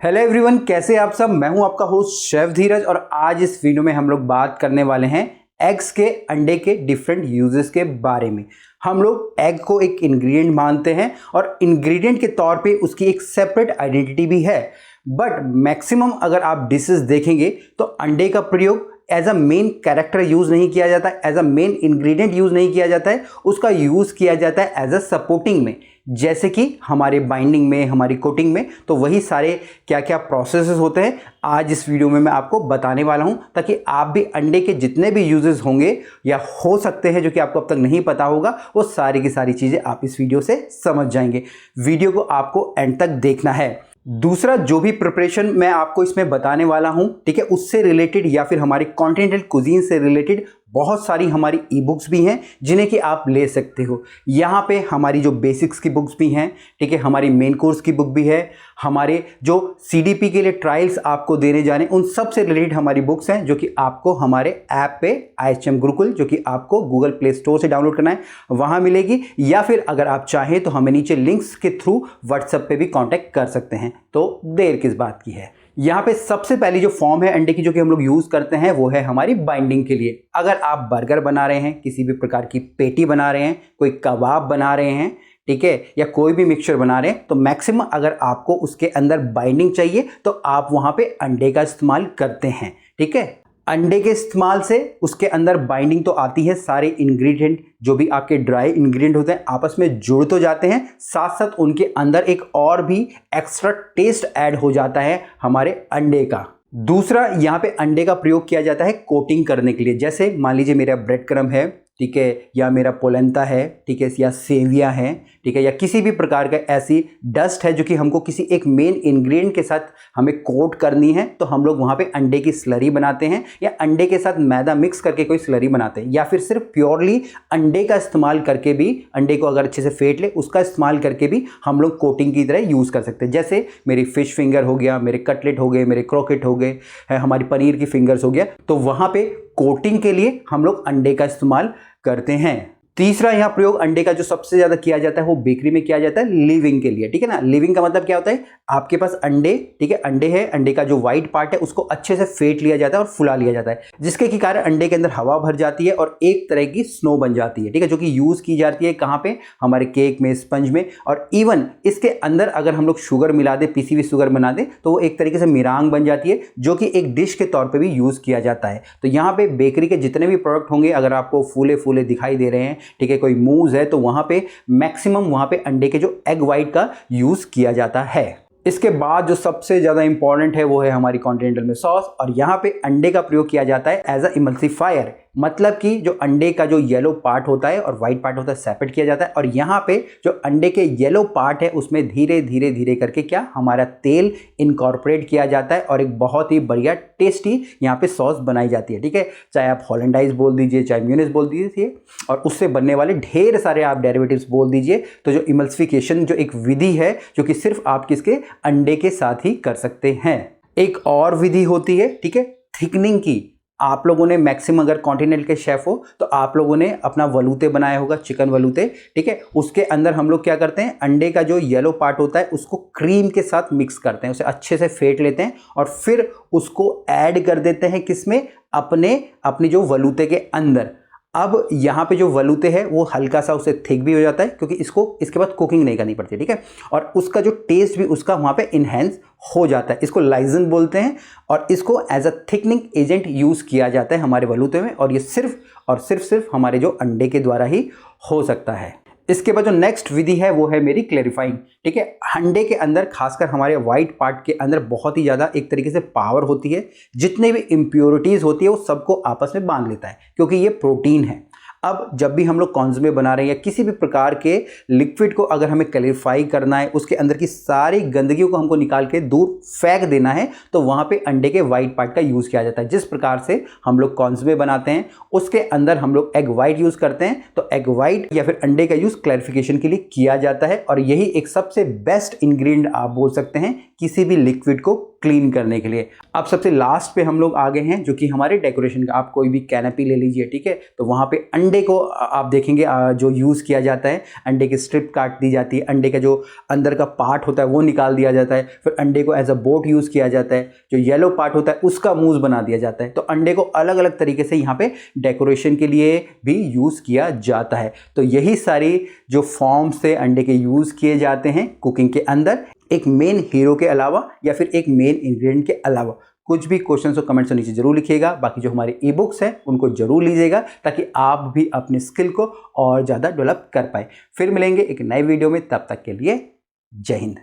Hello everyone, कैसे आप सब। मैं हूं आपका होस्ट शेफ धीरज और आज इस वीडियो में हम लोग बात करने वाले हैं एग्स के, अंडे के डिफरेंट यूजेस के बारे में। हम लोग एग को एक इंग्रेडिएंट मानते हैं और इंग्रेडिएंट के तौर पे उसकी एक सेपरेट आइडेंटिटी भी है, बट मैक्सिमम अगर आप डिशेस देखेंगे तो अंडे का प्रयोग as a main character use नहीं किया जाता है, as a main ingredient use नहीं किया जाता है, उसका यूज किया जाता है एज अ सपोर्टिंग में, जैसे कि हमारे बाइंडिंग में, हमारी कोटिंग में। तो वही सारे क्या क्या प्रोसेसेस होते हैं आज इस वीडियो में मैं आपको बताने वाला हूं, ताकि आप भी अंडे के जितने भी यूजेस होंगे या हो सकते हैं जो कि आपको अब तक नहीं पता होगा, वो सारी की सारी चीजें आप इस वीडियो से समझ जाएंगे। वीडियो को आपको एंड तक देखना है। दूसरा, जो भी प्रिपरेशन मैं आपको इसमें बताने वाला हूं, ठीक है, उससे रिलेटेड या फिर हमारे कॉन्टिनेंटल कुजीन से रिलेटेड बहुत सारी हमारी ई बुक्स भी हैं जिन्हें कि आप ले सकते हो। यहाँ पे हमारी जो बेसिक्स की बुक्स भी हैं, ठीक है, हमारी मेन कोर्स की बुक भी है, हमारे जो सीडीपी के लिए ट्रायल्स आपको देने जाने उन सब से रिलेटेड हमारी बुक्स हैं, जो कि आपको हमारे ऐप पे IHM गुरुकुल, जो कि आपको गूगल प्ले स्टोर से डाउनलोड करना है, वहाँ मिलेगी। या फिर अगर आप चाहें तो हमें नीचे लिंक्स के थ्रू व्हाट्सएप पे भी कॉन्टैक्ट कर सकते हैं। तो देर किस बात की है। यहाँ पे सबसे पहली जो फॉर्म है अंडे की जो कि हम लोग यूज करते हैं वो है हमारी बाइंडिंग के लिए। अगर आप बर्गर बना रहे हैं, किसी भी प्रकार की पेटी बना रहे हैं, कोई कबाब बना रहे हैं, ठीक है, या कोई भी मिक्सचर बना रहे हैं, तो मैक्सिमम अगर आपको उसके अंदर बाइंडिंग चाहिए तो आप वहां पे अंडे का इस्तेमाल करते हैं। ठीक है, अंडे के इस्तेमाल से उसके अंदर बाइंडिंग तो आती है, सारे इंग्रेडिएंट जो भी आपके ड्राई इंग्रेडिएंट होते हैं आपस में जुड़ तो जाते हैं, साथ साथ उनके अंदर एक और भी एक्स्ट्रा टेस्ट ऐड हो जाता है हमारे अंडे का। दूसरा, यहाँ पे अंडे का प्रयोग किया जाता है कोटिंग करने के लिए। जैसे मान लीजिए मेरा ब्रेड क्रम्ब है, ठीक है, या मेरा पोलेंता है, ठीक है, या सेवियां है, ठीक है, या किसी भी प्रकार का ऐसी डस्ट है जो कि हमको किसी एक मेन इंग्रेडिएंट के साथ हमें कोट करनी है, तो हम लोग वहाँ पे अंडे की स्लरी बनाते हैं, या अंडे के साथ मैदा मिक्स करके कोई स्लरी बनाते हैं, या फिर सिर्फ प्योरली अंडे का इस्तेमाल करके भी, अंडे को अगर अच्छे से फेंट ले उसका इस्तेमाल करके भी हम लोग कोटिंग की तरह यूज़ कर सकते हैं। जैसे मेरी फिश फिंगर हो गया, मेरे कटलेट हो गए, मेरे क्रोकेट हो गए, हमारी पनीर की फिंगर्स हो गया, तो वहाँ पे कोटिंग के लिए हम लोग अंडे का इस्तेमाल करते हैं। तीसरा यहाँ प्रयोग अंडे का जो सबसे ज्यादा किया जाता है वो बेकरी में किया जाता है लिविंग के लिए। ठीक है ना, लिविंग का मतलब क्या होता है, आपके पास अंडे, ठीक है, अंडे है, अंडे का जो व्हाइट पार्ट है उसको अच्छे से फेंट लिया जाता है और फुला लिया जाता है, जिसके के कारण अंडे के अंदर हवा भर जाती है और एक तरह की स्नो बन जाती है। ठीक है, जो कि यूज की जाती है कहाँ पे, हमारे केक में, स्पंज में, और इवन इसके अंदर अगर हम लोग शुगर मिला दे, पीसी हुई शुगर बना दे, तो वो एक तरीके से मिरांग बन जाती है, जो कि एक डिश के तौर पर भी यूज किया जाता है। तो यहाँ पे बेकरी के जितने भी प्रोडक्ट होंगे, अगर आपको फूले फूले दिखाई दे रहे हैं, ठीक है, कोई मूज है, तो वहां पे मैक्सिमम वहां पे अंडे के जो एग वाइट का यूज किया जाता है। इसके बाद जो सबसे ज्यादा इंपॉर्टेंट है वो है हमारी कॉन्टिनेंटल में सॉस, और यहां पे अंडे का प्रयोग किया जाता है एज अ इमल्सिफायर। मतलब कि जो अंडे का जो येलो पार्ट होता है और व्हाइट पार्ट होता है सेपरेट किया जाता है, और यहाँ पे जो अंडे के येलो पार्ट है उसमें धीरे धीरे धीरे करके क्या हमारा तेल इनकॉर्पोरेट किया जाता है और एक बहुत ही बढ़िया टेस्टी यहाँ पे सॉस बनाई जाती है। ठीक है, चाहे आप हॉलैंडाइज बोल दीजिए, चाहे म्यूनिस बोल दीजिए, और उससे बनने वाले ढेर सारे आप डेरिवेटिव्स बोल दीजिए। तो जो इमल्सिफिकेशन जो एक विधि है जो कि सिर्फ आप किसके, अंडे के साथ ही कर सकते हैं। एक और विधि होती है, ठीक है, थिकनिंग की। आप लोगों ने मैक्सिमम अगर कॉन्टिनेंटल के शेफ हो तो आप लोगों ने अपना वलूते बनाया होगा, चिकन वलूते, ठीक है, उसके अंदर हम लोग क्या करते हैं, अंडे का जो येलो पार्ट होता है उसको क्रीम के साथ मिक्स करते हैं, उसे अच्छे से फेंट लेते हैं और फिर उसको ऐड कर देते हैं किसमें, अपनी जो वलूते के अंदर। अब यहाँ पे जो वलूते हैं वो हल्का सा उसे थिक भी हो जाता है, क्योंकि इसके बाद कुकिंग नहीं करनी पड़ती। ठीक है, और उसका जो टेस्ट भी उसका वहाँ पे इनहेंस हो जाता है। इसको लाइजन बोलते हैं और इसको as a thickening agent use किया जाता है हमारे वलूते में, और ये सिर्फ हमारे जो अंडे के द्वारा ही हो सकता है। इसके बाद जो नेक्स्ट विधि है वो है मेरी क्लैरिफाइंग। ठीक है, अंडे के अंदर खासकर हमारे व्हाइट पार्ट के अंदर बहुत ही ज़्यादा एक तरीके से पावर होती है, जितने भी इम्प्योरिटीज़ होती है वो सबको आपस में बांध लेता है, क्योंकि ये प्रोटीन है। अब जब भी हम लोग कॉन्समे बना रहे हैं या किसी भी प्रकार के लिक्विड को अगर हमें क्लैरिफाई करना है, उसके अंदर की सारी गंदगियों को हमको निकाल के दूर फेंक देना है, तो वहाँ पे अंडे के वाइट पार्ट का यूज़ किया जाता है। जिस प्रकार से हम लोग कॉन्समे बनाते हैं उसके अंदर हम लोग एग वाइट यूज़ करते हैं, तो एग वाइट या फिर अंडे का यूज़ क्लैरिफिकेशन के लिए किया जाता है, और यही एक सबसे बेस्ट इंग्रेडिएंट आप बोल सकते हैं किसी भी लिक्विड को क्लीन करने के लिए। अब सबसे लास्ट पे हम लोग आ गए हैं जो कि हमारे डेकोरेशन का, आप कोई भी कैनपी ले लीजिए, ठीक है, तो वहाँ पे अंडे को आप देखेंगे जो यूज़ किया जाता है, अंडे की स्ट्रिप काट दी जाती है, अंडे का जो अंदर का पार्ट होता है वो निकाल दिया जाता है, फिर अंडे को एज अ बोट यूज़ किया जाता है, जो येलो पार्ट होता है उसका मूस बना दिया जाता है। तो अंडे को अलग अलग तरीके से यहाँ पे डेकोरेशन के लिए भी यूज़ किया जाता है। तो यही सारी जो फॉर्म्स से अंडे के यूज़ किए जाते हैं कुकिंग के अंदर, एक मेन हीरो के अलावा या फिर एक मेन इंग्रेडिएंट के अलावा। कुछ भी क्वेश्चन हो कमेंट्स में नीचे जरूर लिखिएगा। बाकी जो हमारे ई बुक्स हैं उनको जरूर लीजिएगा ताकि आप भी अपने स्किल को और ज़्यादा डेवलप कर पाए। फिर मिलेंगे एक नए वीडियो में, तब तक के लिए जय हिंद।